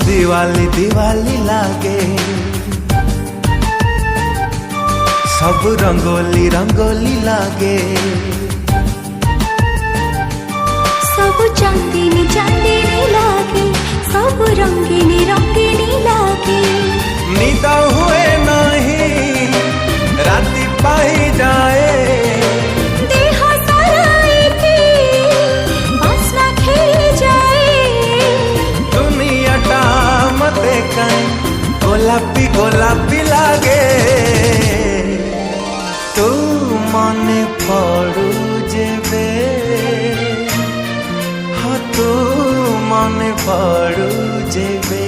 दिवाली दिवाली लागे सब रंगोली रंगोली लागे सब चांदनी चांदनी लागे सब रंगीनी रंगीनी लागे निद हुए नहीं राति पाई जाए देह सारा बासना खेली जाए दुनियाटा मते काई गोलापी गोलापी लागे तू मने पड़ू जेबे हाँ तू मने पड़ू जेबे।